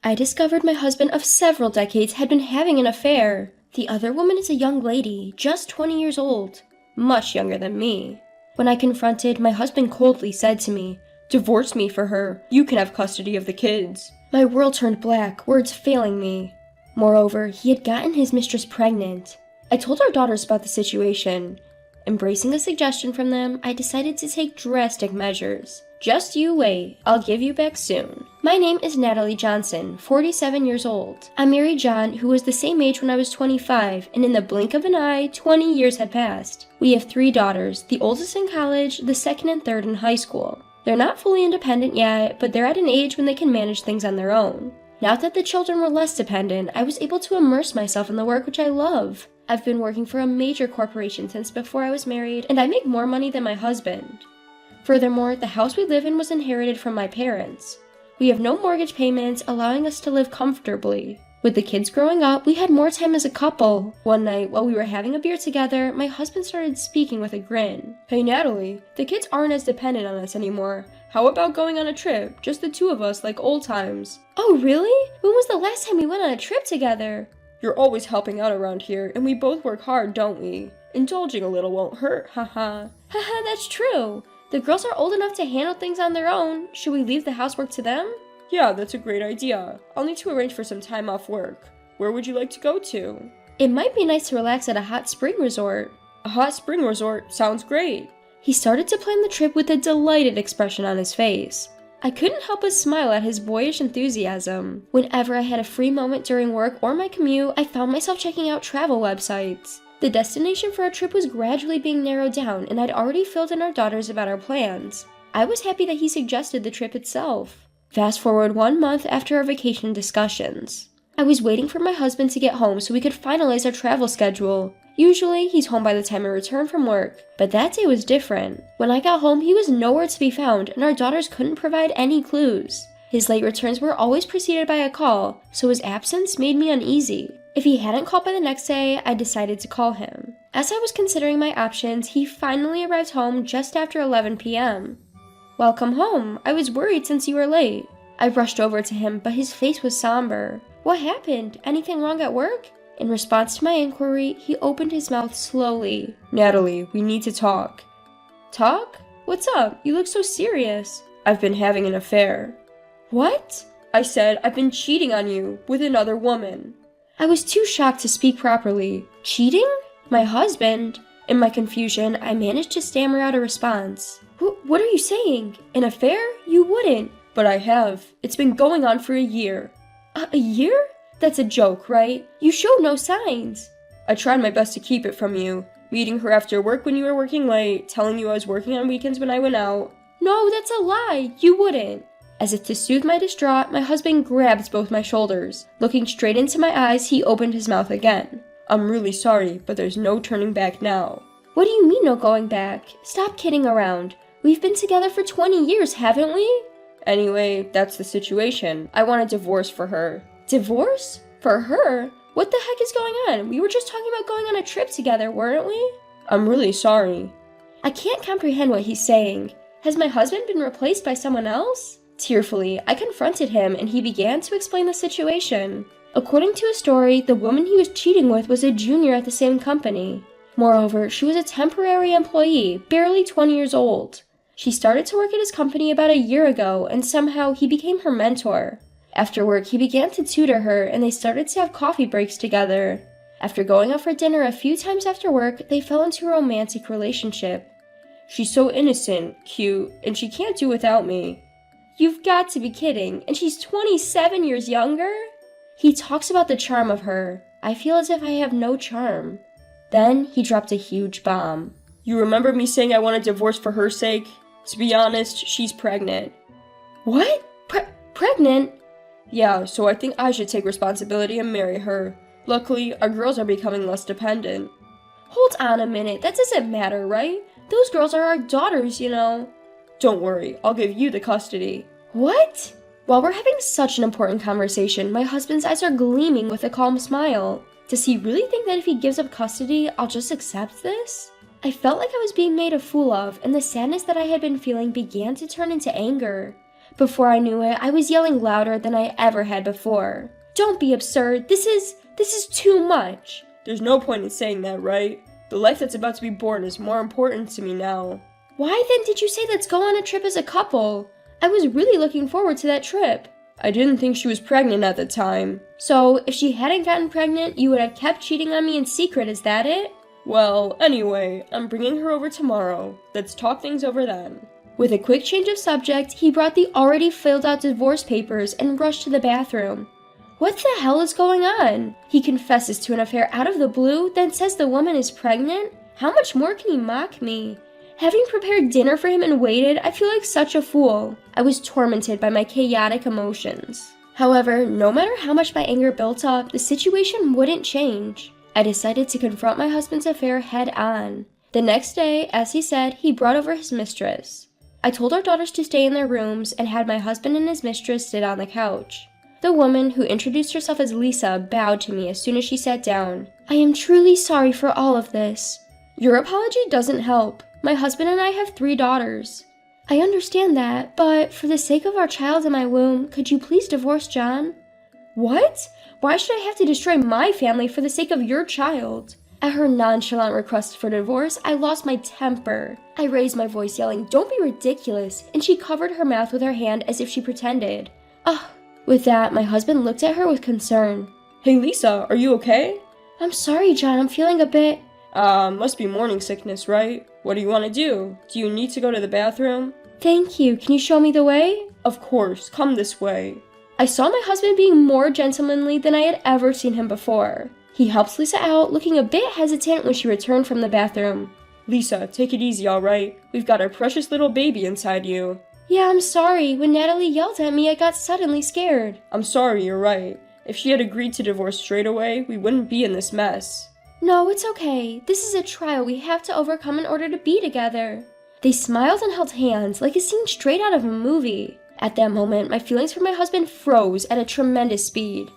I discovered my husband of several decades had been having an affair. The other woman is a young lady, just 20 years old, much younger than me. When I confronted, my husband coldly said to me, "Divorce me for her. You can have custody of the kids." My world turned black, words failing me. Moreover, he had gotten his mistress pregnant. I told our daughters about the situation. Embracing a suggestion from them, I decided to take drastic measures. Just you wait, I'll give you back soon. My name is Natalie Johnson, 47 years old. I married John, who was the same age when I was 25, and in the blink of an eye, 20 years had passed. We have 3 daughters, the oldest in college, the second and third in high school. They're not fully independent yet, but they're at an age when they can manage things on their own. Now that the children were less dependent, I was able to immerse myself in the work which I love. I've been working for a major corporation since before I was married, and I make more money than my husband. Furthermore, the house we live in was inherited from my parents. We have no mortgage payments, allowing us to live comfortably. With the kids growing up, we had more time as a couple. One night, while we were having a beer together, my husband started speaking with a grin. "Hey Natalie, the kids aren't as dependent on us anymore. How about going on a trip, just the 2 of us like old times?" "Oh really? When was the last time we went on a trip together?" "You're always helping out around here, and we both work hard, don't we? Indulging a little won't hurt, haha." "Haha, that's true. The girls are old enough to handle things on their own. Should we leave the housework to them?" "Yeah, that's a great idea. I'll need to arrange for some time off work. Where would you like to go to?" "It might be nice to relax at a hot spring resort." "A hot spring resort? Sounds great." He started to plan the trip with a delighted expression on his face. I couldn't help but smile at his boyish enthusiasm. Whenever I had a free moment during work or my commute, I found myself checking out travel websites. The destination for our trip was gradually being narrowed down, and I'd already filled in our daughters about our plans. I was happy that he suggested the trip itself. Fast forward 1 month after our vacation discussions. I was waiting for my husband to get home so we could finalize our travel schedule. Usually, he's home by the time I return from work, but that day was different. When I got home, he was nowhere to be found, and our daughters couldn't provide any clues. His late returns were always preceded by a call, so his absence made me uneasy. If he hadn't called by the next day, I decided to call him. As I was considering my options, he finally arrived home just after 11 p.m. "Welcome home. I was worried since you were late." I rushed over to him, but his face was somber. "What happened? Anything wrong at work?" In response to my inquiry, he opened his mouth slowly. "Natalie, we need to talk." "Talk? What's up? You look so serious." "I've been having an affair." "What?" "I said I've been cheating on you with another woman." I was too shocked to speak properly. "Cheating? My husband?" In my confusion, I managed to stammer out a response. What are you saying? An affair? You wouldn't." "But I have. It's been going on for a year." A year? That's a joke, right? You showed no signs." "I tried my best to keep it from you. Meeting her after work when you were working late, telling you I was working on weekends when I went out." "No, that's a lie. You wouldn't." As if to soothe my distraught, my husband grabbed both my shoulders. Looking straight into my eyes, he opened his mouth again. "I'm really sorry, but there's no turning back now." "What do you mean no going back? Stop kidding around. We've been together for 20 years, haven't we?" "Anyway, that's the situation. I want a divorce for her." "Divorce? For her? What the heck is going on? We were just talking about going on a trip together, weren't we?" "I'm really sorry." I can't comprehend what he's saying. Has my husband been replaced by someone else? Tearfully, I confronted him and he began to explain the situation. According to his story, the woman he was cheating with was a junior at the same company. Moreover, she was a temporary employee, barely 20 years old. She started to work at his company about a year ago, and somehow he became her mentor. After work, he began to tutor her, and they started to have coffee breaks together. After going out for dinner a few times after work, they fell into a romantic relationship. "She's so innocent, cute, and she can't do without me." "You've got to be kidding, and she's 27 years younger?" He talks about the charm of her. I feel as if I have no charm. Then he dropped a huge bomb. "You remember me saying I want a divorce for her sake? To be honest, she's pregnant." "What? Pregnant?" "Yeah, so I think I should take responsibility and marry her. Luckily, our girls are becoming less dependent." "Hold on a minute, that doesn't matter, right? Those girls are our daughters, you know." "Don't worry, I'll give you the custody." "What?" While we're having such an important conversation, my husband's eyes are gleaming with a calm smile. Does he really think that if he gives up custody, I'll just accept this? I felt like I was being made a fool of, and the sadness that I had been feeling began to turn into anger. Before I knew it, I was yelling louder than I ever had before. Don't be absurd. This is too much. There's no point in saying that, right? The life that's about to be born is more important to me now. Why then did you say let's go on a trip as a couple? I was really looking forward to that trip. I didn't think she was pregnant at the time. So, if she hadn't gotten pregnant, you would have kept cheating on me in secret, is that it? Well, anyway, I'm bringing her over tomorrow. Let's talk things over then. With a quick change of subject, he brought the already filled out divorce papers and rushed to the bathroom. What the hell is going on? He confesses to an affair out of the blue, then says the woman is pregnant? How much more can he mock me? Having prepared dinner for him and waited, I feel like such a fool. I was tormented by my chaotic emotions. However, no matter how much my anger built up, the situation wouldn't change. I decided to confront my husband's affair head on. The next day, as he said, he brought over his mistress. I told our daughters to stay in their rooms and had my husband and his mistress sit on the couch. The woman, who introduced herself as Lisa, bowed to me as soon as she sat down. I am truly sorry for all of this. Your apology doesn't help. My husband and I have 3 daughters. I understand that, but for the sake of our child in my womb, could you please divorce John? What? Why should I have to destroy my family for the sake of your child? At her nonchalant request for divorce, I lost my temper. I raised my voice yelling, "Don't be ridiculous," and she covered her mouth with her hand as if she pretended. Ugh. With that, my husband looked at her with concern. Hey Lisa, are you okay? I'm sorry, John, I'm feeling a bit... Must be morning sickness, right? What do you want to do? Do you need to go to the bathroom? Thank you. Can you show me the way? Of course, come this way. I saw my husband being more gentlemanly than I had ever seen him before. He helped Lisa out, looking a bit hesitant when she returned from the bathroom. Lisa, take it easy, alright? We've got our precious little baby inside you. Yeah, I'm sorry. When Natalie yelled at me, I got suddenly scared. I'm sorry, you're right. If she had agreed to divorce straight away, we wouldn't be in this mess. No, it's okay. This is a trial we have to overcome in order to be together. They smiled and held hands like a scene straight out of a movie. At that moment, my feelings for my husband froze at a tremendous speed.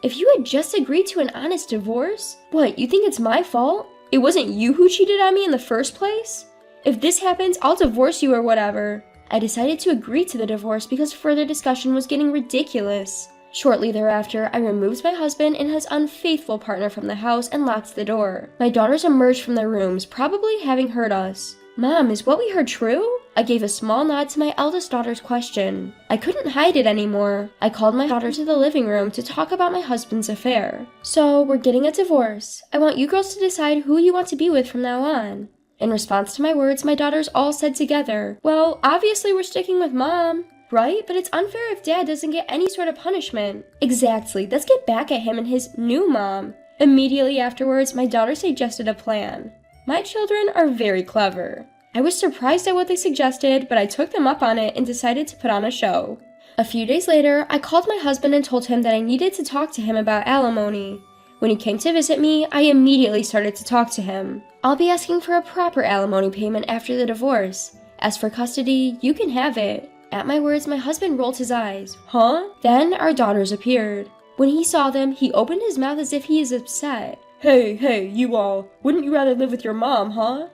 If you had just agreed to an honest divorce, what, you think it's my fault? It wasn't you who cheated on me in the first place? If this happens, I'll divorce you or whatever. I decided to agree to the divorce because further discussion was getting ridiculous. Shortly thereafter, I removed my husband and his unfaithful partner from the house and locked the door. My daughters emerged from their rooms, probably having heard us. Mom, is what we heard true? I gave a small nod to my eldest daughter's question. I couldn't hide it anymore. I called my daughter to the living room to talk about my husband's affair. So, we're getting a divorce. I want you girls to decide who you want to be with from now on. In response to my words, my daughters all said together, well, obviously we're sticking with Mom. Right? But it's unfair if Dad doesn't get any sort of punishment. Exactly. Let's get back at him and his new mom. Immediately afterwards, my daughter suggested a plan. My children are very clever. I was surprised at what they suggested, but I took them up on it and decided to put on a show. A few days later, I called my husband and told him that I needed to talk to him about alimony. When he came to visit me, I immediately started to talk to him. I'll be asking for a proper alimony payment after the divorce. As for custody, you can have it. At my words, my husband rolled his eyes. Huh? Then our daughters appeared. When he saw them, he opened his mouth as if he is upset. Hey, you all. Wouldn't you rather live with your mom, huh?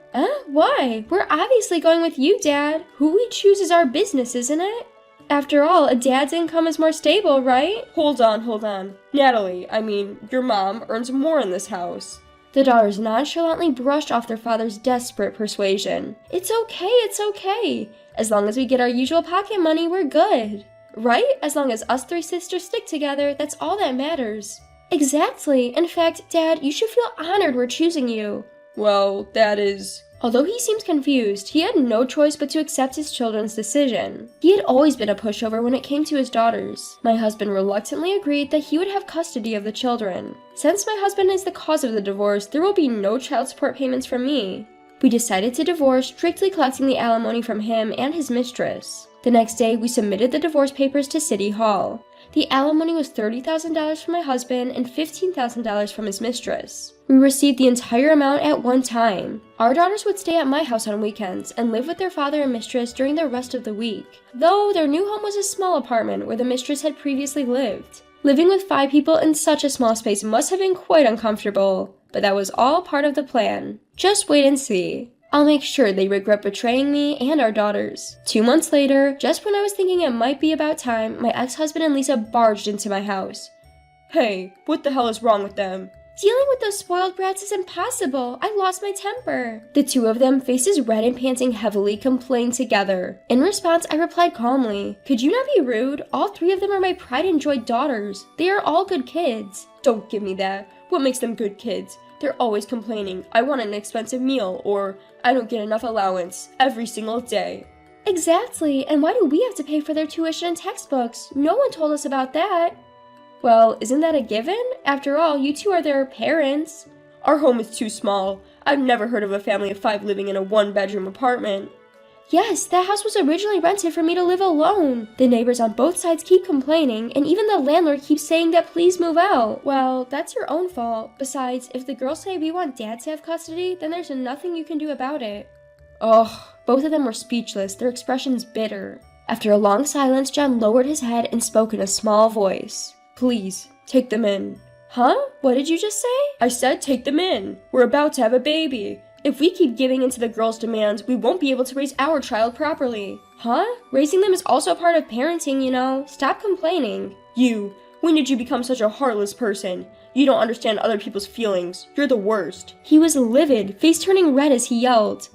Why? We're obviously going with you, Dad. Who we choose is our business, isn't it? After all, a dad's income is more stable, right? Hold on. Natalie, your mom earns more in this house. The daughters nonchalantly brushed off their father's desperate persuasion. It's okay. As long as we get our usual pocket money, we're good. Right? As long as us 3 sisters stick together, that's all that matters. Exactly. In fact, Dad, you should feel honored we're choosing you. Well, that is... Although he seems confused, he had no choice but to accept his children's decision. He had always been a pushover when it came to his daughters. My husband reluctantly agreed that he would have custody of the children. Since my husband is the cause of the divorce, there will be no child support payments from me. We decided to divorce, strictly collecting the alimony from him and his mistress. The next day, we submitted the divorce papers to City Hall. The alimony was $30,000 from my husband and $15,000 from his mistress. We received the entire amount at one time. Our daughters would stay at my house on weekends and live with their father and mistress during the rest of the week. Though their new home was a small apartment where the mistress had previously lived. Living with 5 people in such a small space must have been quite uncomfortable, but that was all part of the plan. Just wait and see. I'll make sure they regret betraying me and our daughters. 2 months later, just when I was thinking it might be about time, my ex-husband and Lisa barged into my house. Hey, what the hell is wrong with them? Dealing with those spoiled brats is impossible. I lost my temper. The two of them, faces red and panting heavily, complained together. In response, I replied calmly, "Could you not be rude? All 3 of them are my pride and joy daughters. They are all good kids." Don't give me that. What makes them good kids? They're always complaining, "I want an expensive meal," or "I don't get enough allowance," every single day. Exactly, and why do we have to pay for their tuition and textbooks? No one told us about that. Well, isn't that a given? After all, you two are their parents. Our home is too small. I've never heard of a family of 5 living in a 1-bedroom apartment. Yes, that house was originally rented for me to live alone. The neighbors on both sides keep complaining, and even the landlord keeps saying that please move out. Well, that's your own fault. Besides, if the girls say we want dad to have custody, then there's nothing you can do about it. Ugh. Both of them were speechless, their expressions bitter. After a long silence, John lowered his head and spoke in a small voice. Please, take them in. Huh? What did you just say? I said take them in. We're about to have a baby. If we keep giving in to the girls' demands, we won't be able to raise our child properly. Huh? Raising them is also part of parenting, you know. Stop complaining. When did you become such a heartless person? You don't understand other people's feelings. You're the worst. He was livid, face turning red as he yelled.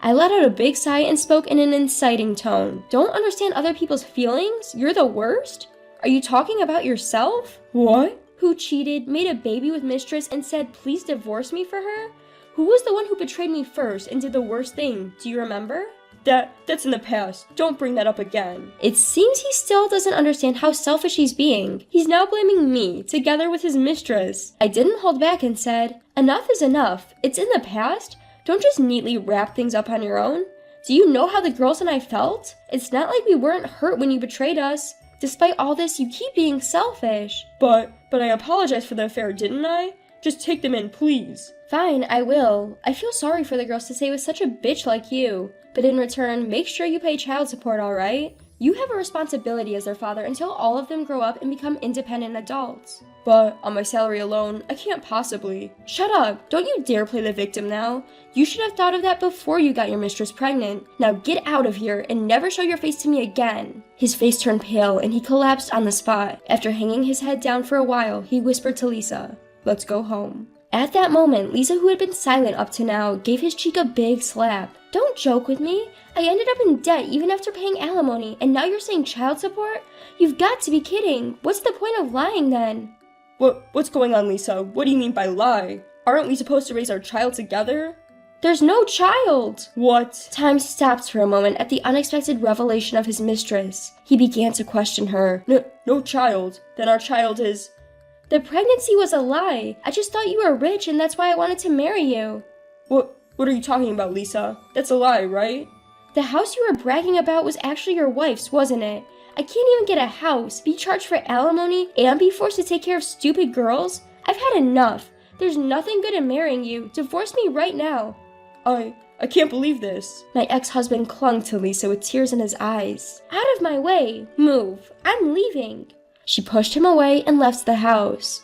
I let out a big sigh and spoke in an inciting tone. Don't understand other people's feelings? You're the worst? Are you talking about yourself? What? Who cheated, made a baby with mistress, and said please divorce me for her? Who was the one who betrayed me first and did the worst thing? Do you remember? That's in the past. Don't bring that up again. It seems he still doesn't understand how selfish he's being. He's now blaming me, together with his mistress. I didn't hold back and said, enough is enough. It's in the past. Don't just neatly wrap things up on your own. Do you know how the girls and I felt? It's not like we weren't hurt when you betrayed us. Despite all this, you keep being selfish. But I apologized for the affair, didn't I? Just take them in, please. Fine, I will. I feel sorry for the girls to stay with such a bitch like you. But in return, make sure you pay child support, alright? You have a responsibility as their father until all of them grow up and become independent adults. But on my salary alone, I can't possibly. Shut up! Don't you dare play the victim now. You should have thought of that before you got your mistress pregnant. Now get out of here and never show your face to me again. His face turned pale and he collapsed on the spot. After hanging his head down for a while, he whispered to Lisa, "Let's go home." At that moment, Lisa, who had been silent up to now, gave his cheek a big slap. Don't joke with me. I ended up in debt even after paying alimony, and now you're saying child support? You've got to be kidding. What's the point of lying then? What's going on, Lisa? What do you mean by lie? Aren't we supposed to raise our child together? There's no child! What? Time stopped for a moment at the unexpected revelation of his mistress. He began to question her. No child? Then our child is... The pregnancy was a lie. I just thought you were rich and that's why I wanted to marry you. What are you talking about, Lisa? That's a lie, right? The house you were bragging about was actually your wife's, wasn't it? I can't even get a house, be charged for alimony, and be forced to take care of stupid girls? I've had enough. There's nothing good in marrying you. Divorce me right now. I can't believe this. My ex-husband clung to Lisa with tears in his eyes. Out of my way. Move. I'm leaving. She pushed him away and left the house.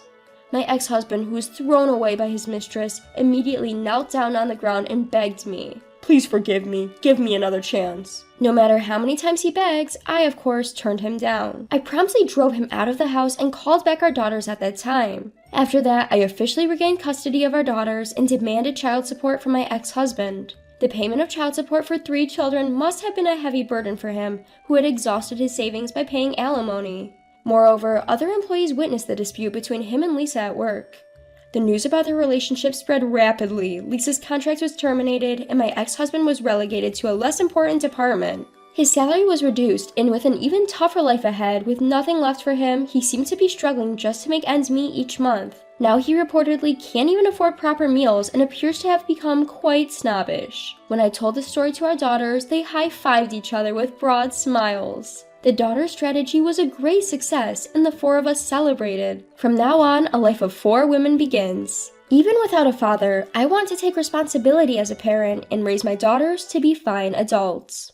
My ex-husband, who was thrown away by his mistress, immediately knelt down on the ground and begged me. Please forgive me. Give me another chance. No matter how many times he begs, I, of course, turned him down. I promptly drove him out of the house and called back our daughters at that time. After that, I officially regained custody of our daughters and demanded child support from my ex-husband. The payment of child support for 3 children must have been a heavy burden for him, who had exhausted his savings by paying alimony. Moreover, other employees witnessed the dispute between him and Lisa at work. The news about their relationship spread rapidly. Lisa's contract was terminated, and my ex-husband was relegated to a less important department. His salary was reduced, and with an even tougher life ahead, with nothing left for him, he seemed to be struggling just to make ends meet each month. Now he reportedly can't even afford proper meals and appears to have become quite snobbish. When I told the story to our daughters, they high-fived each other with broad smiles. The daughter strategy was a great success, and the 4 of us celebrated. From now on, a life of 4 women begins. Even without a father, I want to take responsibility as a parent and raise my daughters to be fine adults.